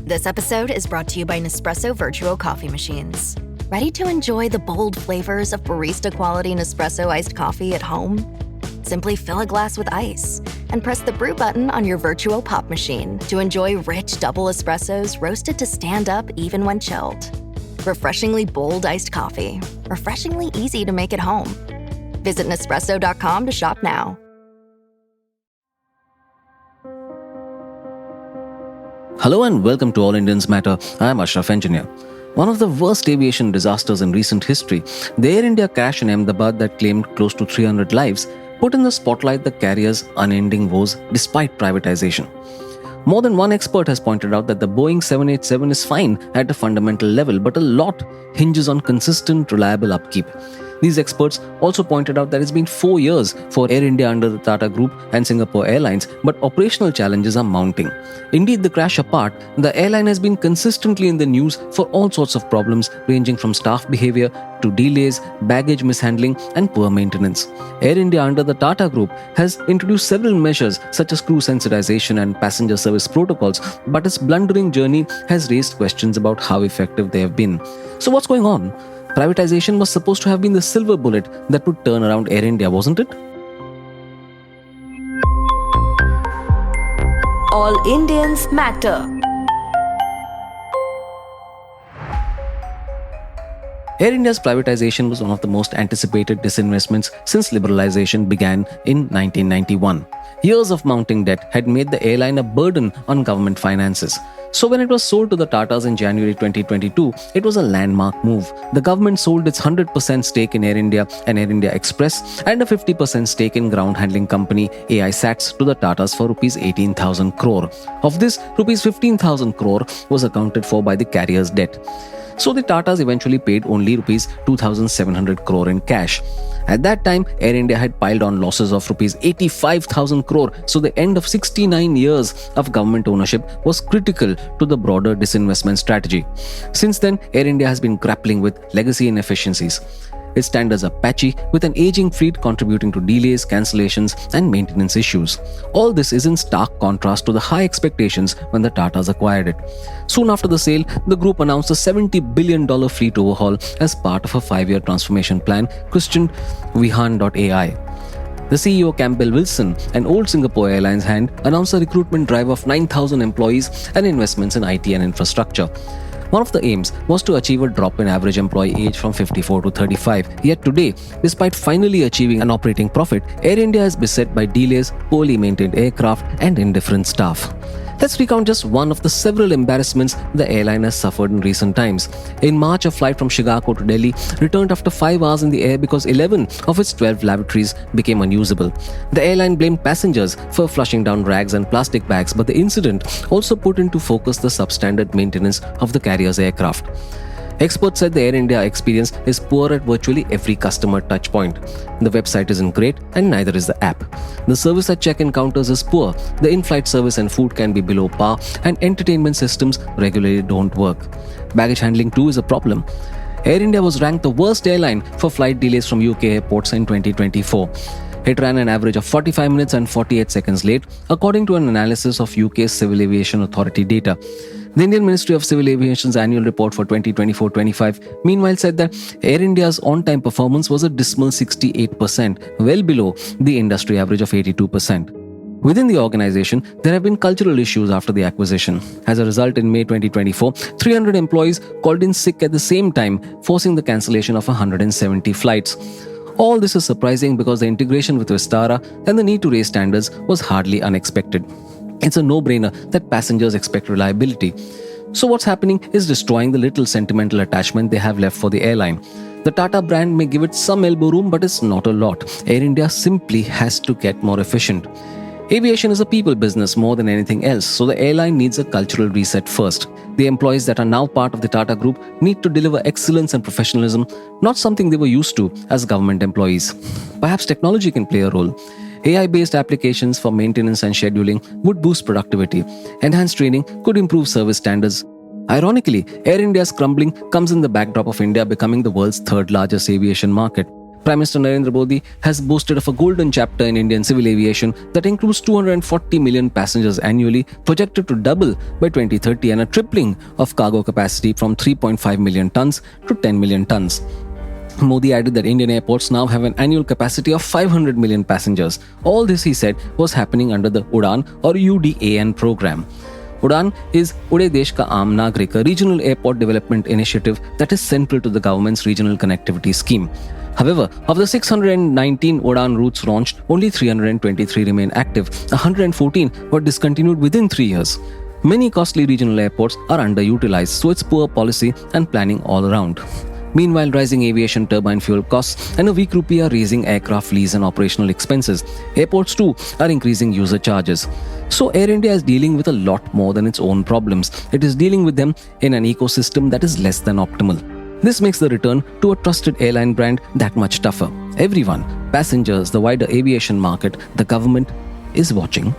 This episode is brought to you by Nespresso Virtual Coffee Machines. Ready to enjoy the bold flavors of barista-quality Nespresso iced coffee at home? Simply fill a glass with ice and press the brew button on your virtual pop machine to enjoy rich double espressos roasted to stand up even when chilled. Refreshingly bold iced coffee. Refreshingly easy to make at home. Visit Nespresso.com to shop now. Hello and welcome to All Indians Matter. I am Ashraf Engineer. One of the worst aviation disasters in recent history, the Air India crash in Ahmedabad that claimed close to 300 lives, put in the spotlight the carrier's unending woes despite privatization. More than one expert has pointed out that the Boeing 787 is fine at a fundamental level, but a lot hinges on consistent, reliable upkeep. These experts also pointed out that it's been 4 years for Air India under the Tata Group and Singapore Airlines, but operational challenges are mounting. Indeed, the crash apart, the airline has been consistently in the news for all sorts of problems ranging from staff behavior to delays, baggage mishandling and poor maintenance. Air India under the Tata Group has introduced several measures such as crew sensitization and passenger service protocols, but its blundering journey has raised questions about how effective they have been. So what's going on? Privatization was supposed to have been the silver bullet that would turn around Air India, wasn't it? All Indians matter. Air India's privatization was one of the most anticipated disinvestments since liberalization began in 1991. Years of mounting debt had made the airline a burden on government finances. So when it was sold to the Tatas in January 2022, it was a landmark move. The government sold its 100% stake in Air India and Air India Express and a 50% stake in ground handling company AI SATS to the Tatas for Rs 18,000 crore. Of this, Rs 15,000 crore was accounted for by the carrier's debt. So the Tatas eventually paid only Rs 2,700 crore in cash. At that time, Air India had piled on losses of Rs 85,000 crore, so the end of 69 years of government ownership was critical to the broader disinvestment strategy. Since then, Air India has been grappling with legacy inefficiencies. Its standards are patchy, with an aging fleet contributing to delays, cancellations, and maintenance issues. All this is in stark contrast to the high expectations when the Tatas acquired it. Soon after the sale, the group announced a $70 billion fleet overhaul as part of a 5-year transformation plan christened Vihan.ai. The CEO Campbell Wilson, an old Singapore Airlines hand, announced a recruitment drive of 9,000 employees and investments in IT and infrastructure. One of the aims was to achieve a drop in average employee age from 54 to 35. Yet today, despite finally achieving an operating profit, Air India is beset by delays, poorly maintained aircraft, and indifferent staff. Let's recount just one of the several embarrassments the airline has suffered in recent times. In March, a flight from Chicago to Delhi returned after 5 hours in the air because 11 of its 12 lavatories became unusable. The airline blamed passengers for flushing down rags and plastic bags, but the incident also put into focus the substandard maintenance of the carrier's aircraft. Experts said the Air India experience is poor at virtually every customer touchpoint. The website isn't great and neither is the app. The service at check-in counters is poor, the in-flight service and food can be below par, and entertainment systems regularly don't work. Baggage handling too is a problem. Air India was ranked the worst airline for flight delays from UK airports in 2024. It ran an average of 45 minutes and 48 seconds late, according to an analysis of UK's Civil Aviation Authority data. The Indian Ministry of Civil Aviation's annual report for 2024-25 meanwhile said that Air India's on-time performance was a dismal 68%, well below the industry average of 82%. Within the organization, there have been cultural issues after the acquisition. As a result, in May 2024, 300 employees called in sick at the same time, forcing the cancellation of 170 flights. All this is surprising because the integration with Vistara and the need to raise standards was hardly unexpected. It's a no-brainer that passengers expect reliability. So what's happening is destroying the little sentimental attachment they have left for the airline. The Tata brand may give it some elbow room, but it's not a lot. Air India simply has to get more efficient. Aviation is a people business more than anything else, so the airline needs a cultural reset first. The employees that are now part of the Tata Group need to deliver excellence and professionalism, not something they were used to as government employees. Perhaps technology can play a role. AI-based applications for maintenance and scheduling would boost productivity. Enhanced training could improve service standards. Ironically, Air India's crumbling comes in the backdrop of India becoming the world's third largest aviation market. Prime Minister Narendra Modi has boasted of a golden chapter in Indian civil aviation that includes 240 million passengers annually, projected to double by 2030, and a tripling of cargo capacity from 3.5 million tons to 10 million tons. Modi added that Indian airports now have an annual capacity of 500 million passengers. All this, he said, was happening under the UDAN or UDAN program. UDAN is Ude Desh Ka Aam Nagrik, a regional airport development initiative that is central to the government's regional connectivity scheme. However, of the 619 UDAN routes launched, only 323 remain active. 114 were discontinued within 3 years. Many costly regional airports are underutilized, so it's poor policy and planning all around. Meanwhile, rising aviation turbine fuel costs and a weak rupee are raising aircraft lease and operational expenses. Airports too are increasing user charges. So Air India is dealing with a lot more than its own problems. It is dealing with them in an ecosystem that is less than optimal. This makes the return to a trusted airline brand that much tougher. Everyone, passengers, the wider aviation market, the government is watching.